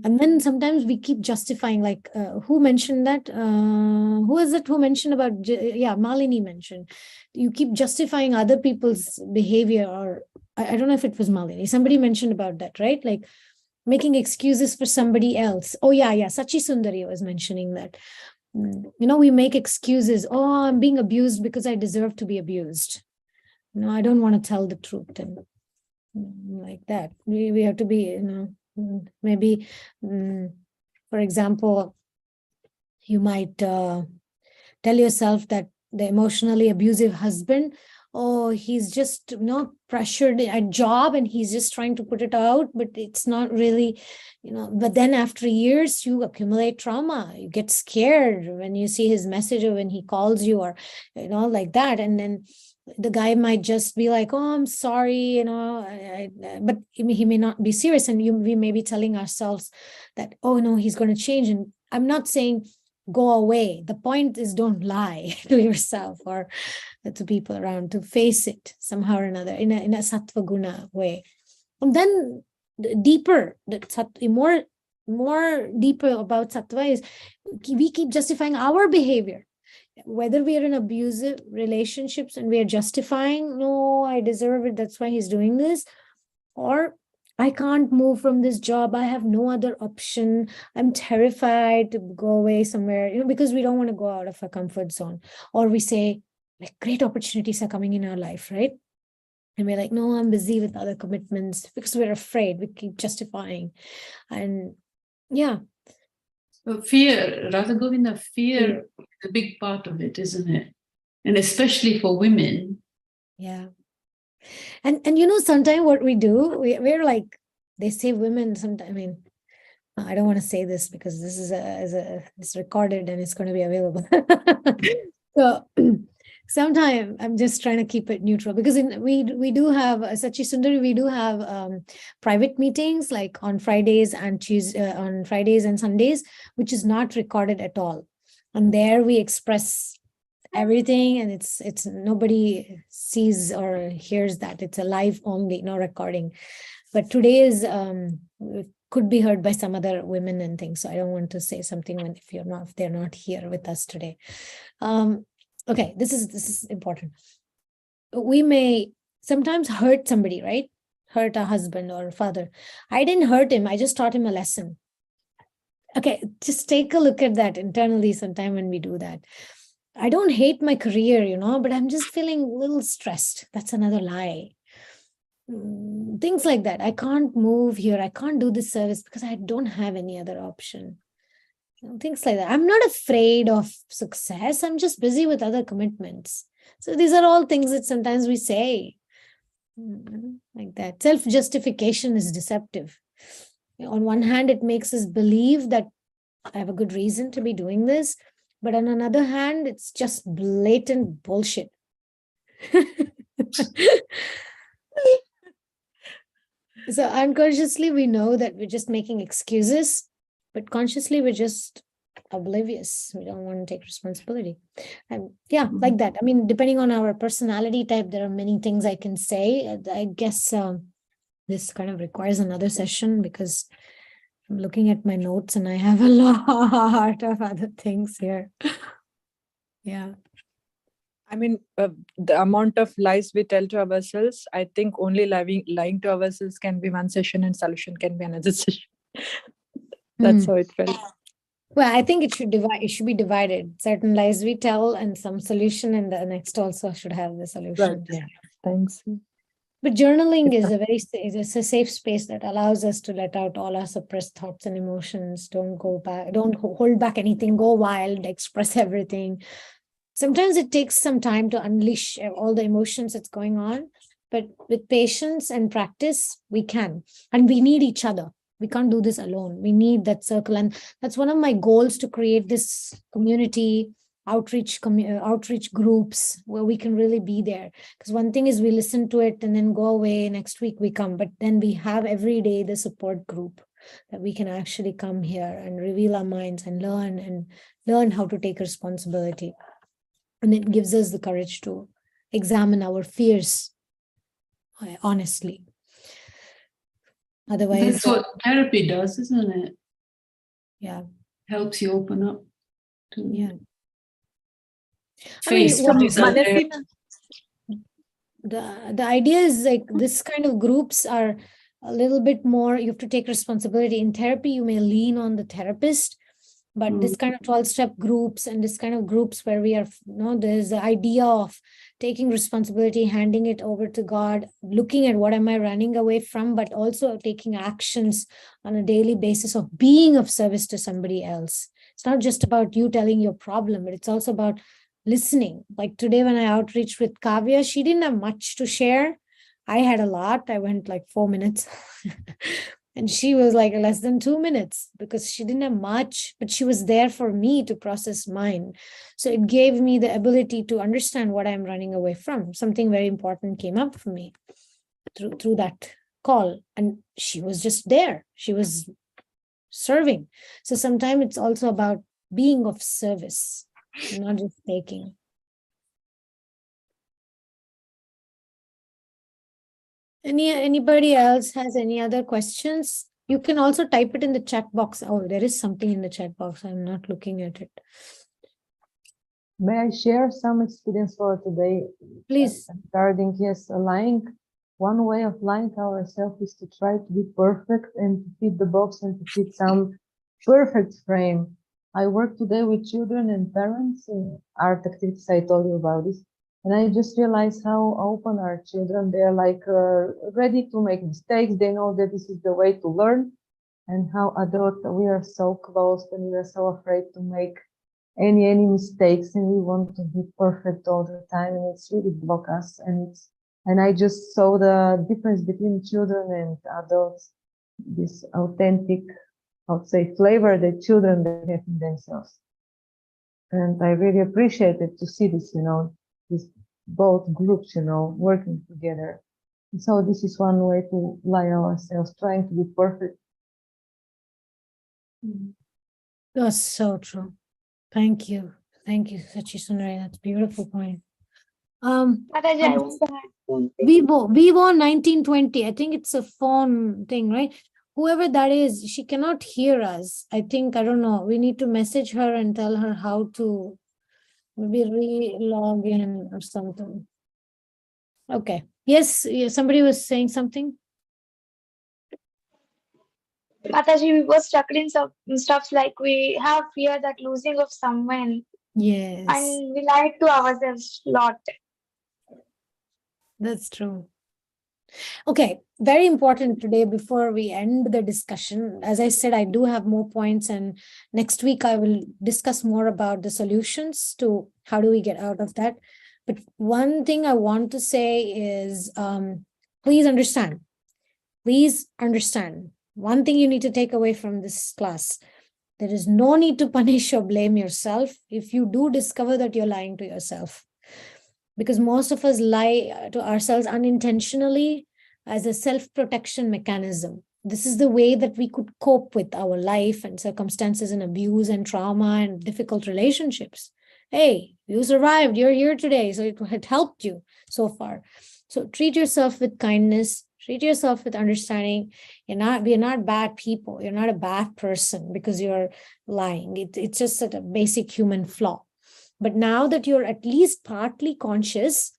And then sometimes we keep justifying, like who mentioned that? Who is it who mentioned about, Malini mentioned, you keep justifying other people's behavior, or I don't know if it was Malini. Somebody mentioned about that, right? Like making excuses for somebody else. Oh yeah, Sachi Sundari was mentioning that. We make excuses. Oh, I'm being abused because I deserve to be abused. I don't want to tell the truth, and like that. We have to be, maybe, for example, you might tell yourself that the emotionally abusive husband, he's just pressured at job and he's just trying to put it out, but it's not really, but then after years you accumulate trauma. You get scared when you see his message or when he calls you, or like that, and then the guy might just be like, oh, I'm sorry, but he may not be serious, and we may be telling ourselves that, oh no, he's going to change. And I'm not saying go away. The point is, don't lie to yourself or to people around, to face it somehow or another in a sattva guna way. And then deeper, more deeper about sattva is we keep justifying our behavior. Whether we are in abusive relationships and we are justifying, no, I deserve it, that's why he's doing this, or I can't move from this job, I have no other option, I'm terrified to go away somewhere, because we don't want to go out of our comfort zone. Or we say, like, great opportunities are coming in our life, right? And we're like, no, I'm busy with other commitments, because we're afraid. We keep justifying. And yeah. Fear, Radha Govinda, fear is a big part of it, isn't it? And especially for women. Yeah. And sometimes what we do, we're like, they say women sometimes, I don't want to say this because this is it's recorded and it's going to be available. So sometimes I'm just trying to keep it neutral, because we do have Sachi Sundari, we do have private meetings like on Fridays and on Fridays and Sundays, which is not recorded at all. And there we express everything, and it's nobody sees or hears that. It's a live only, no recording. But today's could be heard by some other women and things. So I don't want to say something if they're not here with us today. Okay, this is important. We may sometimes hurt somebody, right? Hurt a husband or a father. I didn't hurt him. I just taught him a lesson. Okay, just take a look at that internally sometime when we do that. I don't hate my career, but I'm just feeling a little stressed. That's another lie. Things like that. I can't move here. I can't do this service because I don't have any other option. Things like that. I'm not afraid of success. I'm just busy with other commitments. So these are all things that sometimes we say like that. Self-justification is deceptive. On one hand, it makes us believe that I have a good reason to be doing this. But on another hand, it's just blatant bullshit. So unconsciously, we know that we're just making excuses, but consciously, we're just oblivious. We don't want to take responsibility. And yeah, like that. I mean, depending on our personality type, there are many things I can say. I guess this kind of requires another session because I'm looking at my notes and I have a lot of other things here. Yeah. I mean, the amount of lies we tell to ourselves, I think only lying to ourselves can be one session and solution can be another session. That's how it felt. Well, I think it should be divided. Certain lies we tell and some solution, and the next also should have the solution. Right. Yeah. Thanks. But journaling is it's a safe space that allows us to let out all our suppressed thoughts and emotions. Don't go back, don't hold back anything, go wild, express everything. Sometimes it takes some time to unleash all the emotions that's going on, but with patience and practice, we can. And we need each other. We can't do this alone. We need that circle. And that's one of my goals, to create this community outreach groups where we can really be there. Because one thing is we listen to it and then go away, next week we come, but then we have every day the support group that we can actually come here and reveal our minds and learn how to take responsibility. And it gives us the courage to examine our fears honestly. Otherwise, that's what therapy does, isn't it? Yeah. Helps you open up to face what is out there. The idea is like this kind of groups are a little bit more, you have to take responsibility. In therapy, you may lean on the therapist, but this kind of 12-step groups and this kind of groups where we are, there's the idea of taking responsibility, handing it over to God, looking at what am I running away from, but also taking actions on a daily basis of being of service to somebody else. It's not just about you telling your problem, but it's also about listening. Like today when I outreached with Kavya, she didn't have much to share. I had a lot. I went like 4 minutes. And she was like less than 2 minutes because she didn't have much, but she was there for me to process mine. So it gave me the ability to understand what I'm running away from. Something very important came up for me through that call. And she was just there. She was serving. So sometimes it's also about being of service, not just taking. Anybody else has any other questions? You can also type it in the chat box. Oh, there is something in the chat box. I'm not looking at it. May I share some experience for today? Please. Regarding, yes, lying. One way of lying ourselves is to try to be perfect and to fit the box and to fit some perfect frame. I work today with children and parents in art activities. I told you about this. And I just realized how open our children. They're like ready to make mistakes. They know that this is the way to learn. And how adult we are so close and we are so afraid to make any mistakes, and we want to be perfect all the time, and it's really block us. And I just saw the difference between children and adults, this authentic, I would say, flavor that children have in themselves. And I really appreciated to see this, these both groups, working together. And so this is one way to lie ourselves, trying to be perfect. That's so true. Thank you. Thank you, Sachi Sunray. That's a beautiful point. Vivo 1920. I think it's a phone thing, right? Whoever that is, she cannot hear us. I don't know. We need to message her and tell her how to maybe re-log in or something. Okay. Yes, somebody was saying something. Mataji, we were stuck in some stuff like we have fear that losing of someone. Yes. And we lie to ourselves a lot. That's true. Okay, very important today before we end the discussion. As I said, I do have more points, and next week I will discuss more about the solutions to how do we get out of that. But one thing I want to say is, please understand. Please understand. One thing you need to take away from this class. There is no need to punish or blame yourself if you do discover that you're lying to yourself. Because most of us lie to ourselves unintentionally as a self-protection mechanism. This is the way that we could cope with our life and circumstances and abuse and trauma and difficult relationships. Hey, you survived, you're here today, so it had helped you so far. So treat yourself with kindness, treat yourself with understanding. We're not bad people. You're not a bad person because you're lying. It's just a basic human flaw. But now that you're at least partly conscious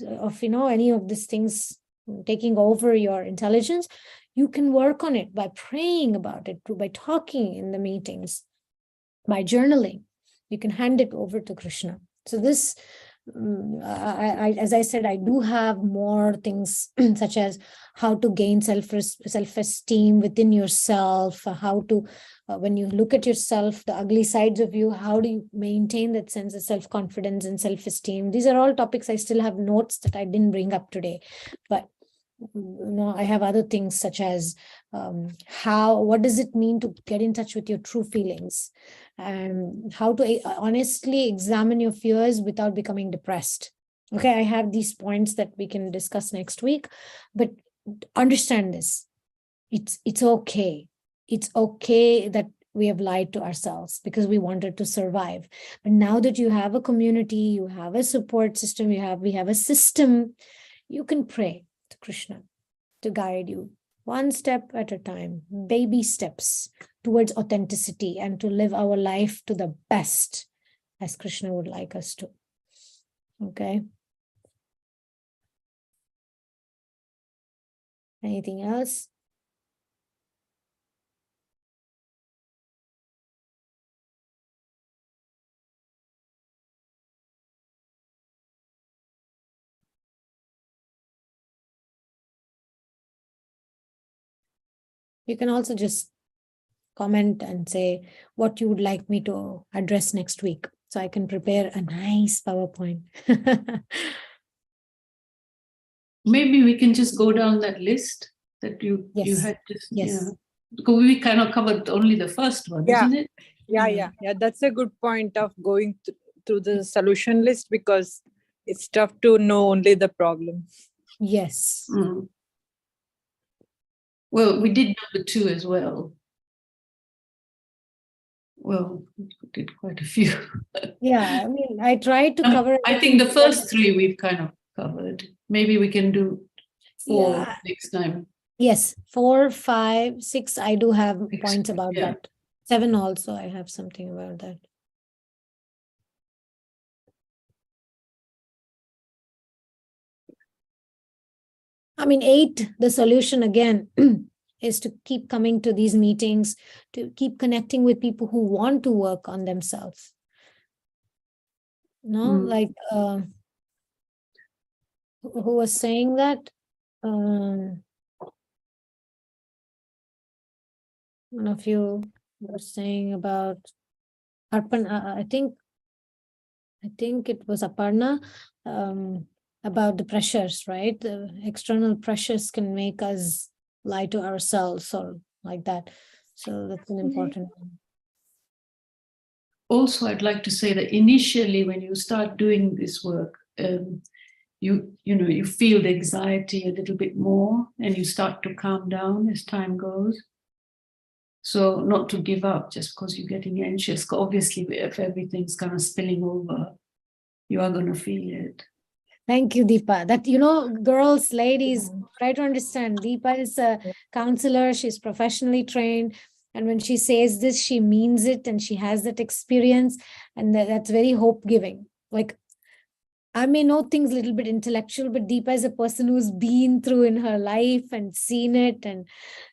of, any of these things taking over your intelligence, you can work on it by praying about it, by talking in the meetings, by journaling. You can hand it over to Krishna. So this, as I said, I do have more things such as how to gain self-esteem within yourself, how to, when you look at yourself, the ugly sides of you, how do you maintain that sense of self-confidence and self-esteem? These are all topics I still have notes that I didn't bring up today, but I have other things such as what does it mean to get in touch with your true feelings, and how to honestly examine your fears without becoming depressed. Okay, I have these points that we can discuss next week, but understand this. It's okay. It's okay that we have lied to ourselves because we wanted to survive. But now that you have a community, you have a support system, we have a system, you can pray to Krishna to guide you one step at a time, baby steps towards authenticity and to live our life to the best as Krishna would like us to. Okay. Anything else? You can also just comment and say what you would like me to address next week, so I can prepare a nice PowerPoint. Maybe we can just go down that list that you had just, because we kind of covered only the first one, isn't it? Yeah. That's a good point of going through the solution list, because it's tough to know only the problem. Yes. Mm. Well, we did number 2 as well. Well, we did quite a few. Yeah, I mean, I tried to cover. I think the first 3 we've kind of covered. Maybe we can do 4 next time. Yes, 4, 5, 6. I do have points about that. 7 also, I have something about that. I mean, 8, the solution again is to keep coming to these meetings, to keep connecting with people who want to work on themselves. Like who was saying that? One of you was saying about Arpan. I think it was Aparna, about the pressures, right? The external pressures can make us lie to ourselves or like that. So that's an important one. Also, I'd like to say that initially when you start doing this work, you feel the anxiety a little bit more and you start to calm down as time goes. So not to give up just because you're getting anxious. Obviously, if everything's kind of spilling over, you are going to feel it. Thank you, Deepa. That, girls, ladies, try to understand. Deepa is a counselor. She's professionally trained. And when she says this, she means it and she has that experience. And that's very hope-giving. Like, I may know things a little bit intellectual, but Deepa is a person who's been through in her life and seen it. And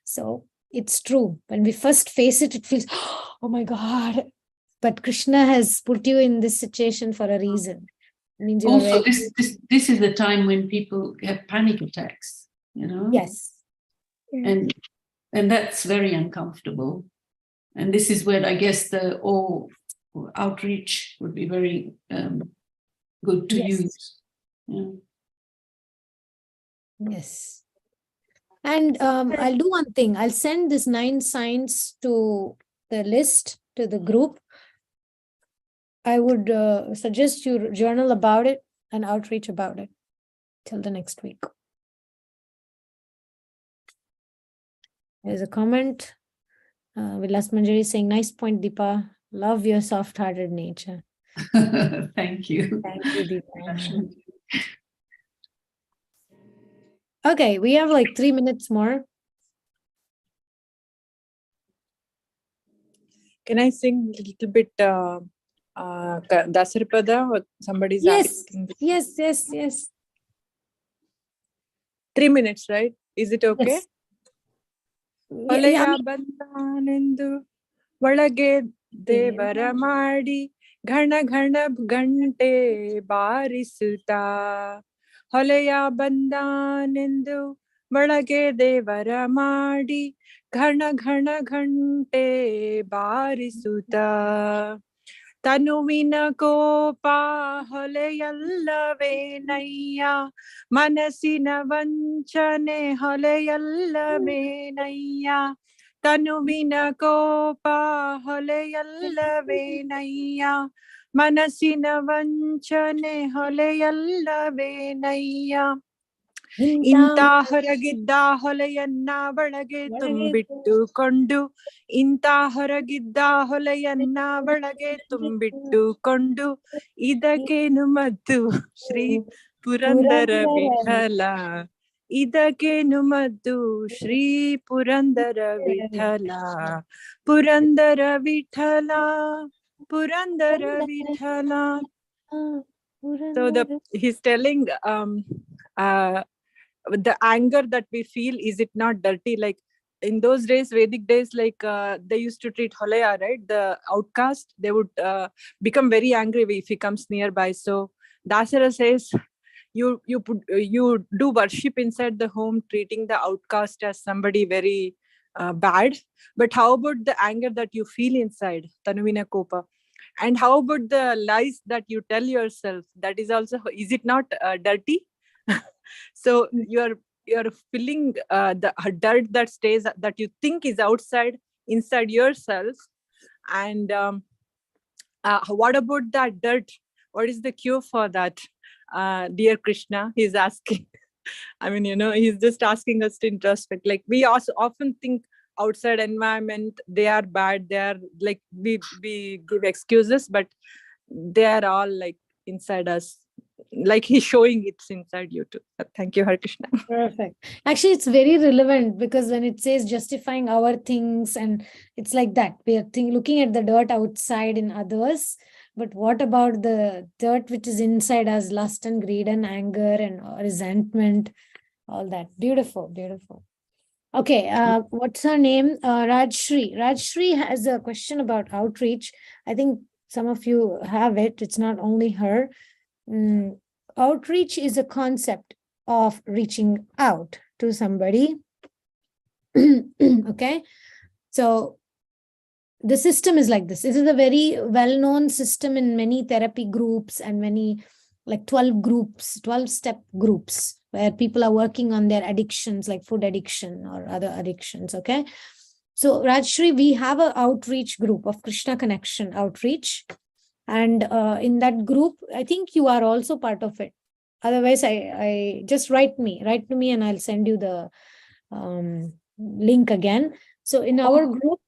so it's true. When we first face it, it feels, oh my God. But Krishna has put you in this situation for a reason. It means you're also, ready. this is the time when people have panic attacks. you know? Yes. And that's very uncomfortable. And this is where I guess the outreach would be very good to use. Yeah. Yes. And I'll do one thing. I'll send this 9 signs to the list, to the group. I would suggest you journal about it and outreach about it till the next week. There's a comment. Vilas Manjari saying, nice point, Deepa. Love your soft-hearted nature. Thank you. Thank you, Deepa. Okay, we have like 3 minutes more. Can I sing a little bit Dasaripada or somebody's asking? Yes. 3 minutes, right? Is it okay? Yes. ಹೊಲೆಯ ಬಂದಾನೆಂದು ಒಳಗೆ ದೇವರ ಮಾಡಿ ಘಣ ಘಣ ಗಂಟೆ ಬಾರಿಸುತ್ತಾ ಹೊಲೆಯ ಬಂದಾನೆಂದು ಒಳಗೆ ದೇವರ ಮಾಡಿ ಘಣ ಘಣ ಗಂಟೆ ಬಾರಿಸುತ್ತಾ ತನುವಿನ ಕೋಪ ಹೊಲೆಯಲ್ಲವೇನಯ್ಯ ಮನಸ್ಸಿನ ವಂಚನೆ ಹೊಲೆಯಲ್ಲವೇನಯ್ಯ ತನುವಿನ ಕೋಪ ಹೊಲೆಯಲ್ಲವೇನಯ್ಯ ಮನಸ್ಸಿನ ವಂಚನೆ ಹೊಲೆಯಲ್ಲವೇನಯ್ಯ ಇಂಥ ಹೊರಗಿದ್ದ ಹೊಲೆಯನ್ನ ಒಳಗೆ ತುಂಬಿಟ್ಟುಕೊಂಡು ಇಂಥ ಹೊರಗಿದ್ದ ಹೊಲೆಯನ್ನ ಒಳಗೆ ತುಂಬಿಟ್ಟುಕೊಂಡು ಇದಕ್ಕೇನು ಮದ್ದು ಶ್ರೀ ಪುರಂದರ ವಿಠಲ ಇದಕ್ಕೇನು ಮದ್ದು Shri Purandara Vittala Purandara Vittala Purandara Vittala. So he's telling the anger that we feel, is it not dirty? Like in those days, Vedic days, like they used to treat Holaya, right? The outcast, they would become very angry if he comes nearby. So Dasara says, you do worship inside the home, treating the outcast as somebody very bad. But how about the anger that you feel inside, Tanuvina Kopa? And how about the lies that you tell yourself? That is also, is it not dirty? So you're feeling the dirt that stays, that you think is inside yourself. And what about that dirt? What is the cure for that? Dear Krishna, he's asking. I mean, he's just asking us to introspect. Like we also often think outside environment, they are bad, they are like, we give excuses, but they are all like inside us, like he's showing it's inside you too. Thank you, Hare Krishna. Perfect. Actually, it's very relevant, because when it says justifying our things, and it's like that, we are looking at the dirt outside in others, but what about the dirt which is inside us, lust and greed and anger and resentment, all that. Beautiful. Okay, what's her name? Rajshri. Rajshri has a question about outreach. I think some of you have it. It's not only her. Outreach is a concept of reaching out to somebody. Okay, so the system is like this. This is a very well-known system in many therapy groups and many, like 12-step groups, where people are working on their addictions, like food addiction or other addictions. Okay, so Rajshri, we have an outreach group of Krishna Connection outreach, and in that group, I think you are also part of it. Otherwise, I just write to me and I'll send you the link again. So in our group,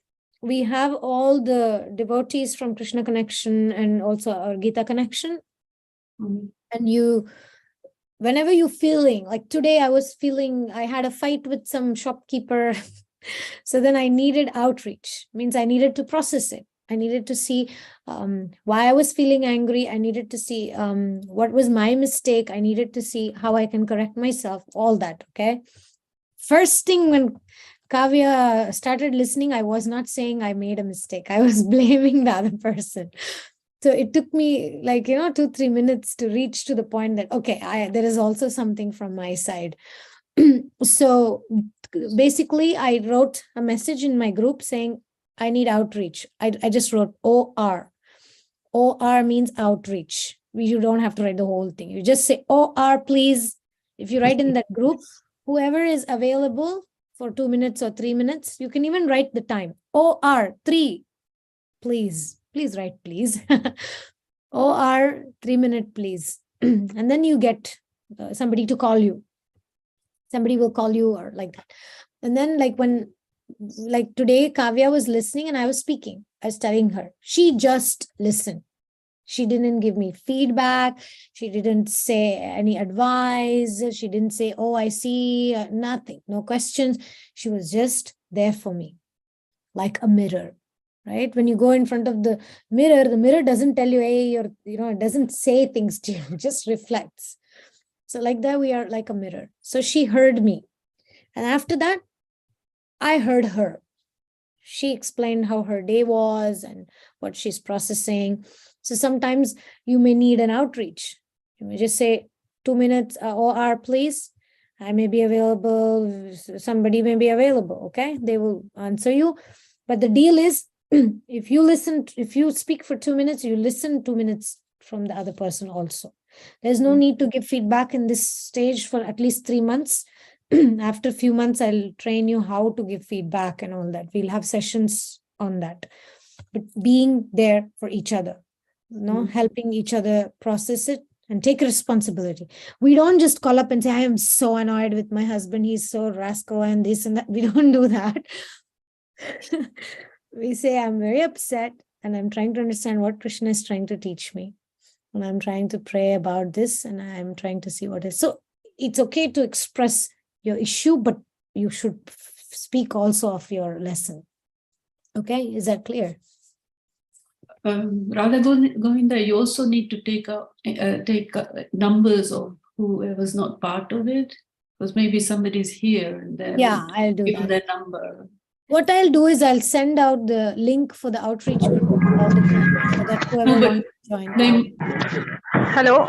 we have all the devotees from Krishna Connection and also our Gita Connection. And whenever you're feeling, like today I had a fight with some shopkeeper. So then I needed outreach, means I needed to process it. I needed to see why I was feeling angry. I needed to see what was my mistake. I needed to see how I can correct myself, all that. Okay. First thing, when Kavya started listening, I was not saying I made a mistake. I was blaming the other person. So it took me like, 2-3 minutes to reach to the point that, okay, there is also something from my side. So basically, I wrote a message in my group saying, I need outreach. I just wrote OR. OR means outreach. You don't have to write the whole thing. You just say OR, please. If you write in that group, whoever is available for 2 minutes or 3 minutes, you can even write the time. OR 3, please. Please write, please. OR 3-minute, please. And then you get somebody to call you. Somebody will call you or like that. And then like today, Kavya was listening and I was speaking. I was telling her. She just listened. She didn't give me feedback. She didn't say any advice. She didn't say, oh, I see, nothing, no questions. She was just there for me, like a mirror, right? When you go in front of the mirror doesn't tell you, hey, it doesn't say things to you, it just reflects. So like that, we are like a mirror. So she heard me. And after that, I heard her. She explained how her day was and what she's processing. So sometimes you may need an outreach. You may just say 2 minutes OR, please. I may be available. Somebody may be available. Okay. They will answer you. But the deal is if you speak for 2 minutes, you listen 2 minutes from the other person also. There's no need to give feedback in this stage for at least 3 months. After a few months, I'll train you how to give feedback and all that. We'll have sessions on that. But being there for each other, helping each other process it and take responsibility. We don't just call up and say, I am so annoyed with my husband. He's so rascal and this and that. We don't do that. We say, I'm very upset and I'm trying to understand what Krishna is trying to teach me. And I'm trying to pray about this and I'm trying to see what is. So it's okay to express your issue, but you should speak also of your lesson. Okay, is that clear? Radha Govinda, you also need to take numbers of whoever's not part of it, because maybe somebody's here and then I'll do give that. their number. What I'll do is I'll send out the link for the outreach group all the time so that whoever wants to join. Hello,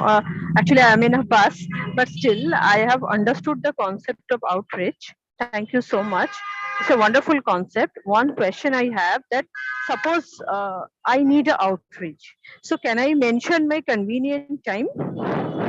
actually I'm in a bus, but still I have understood the concept of outreach. Thank you so much. It's a wonderful concept. One question I have that suppose I need an outreach. So can I mention my convenient time?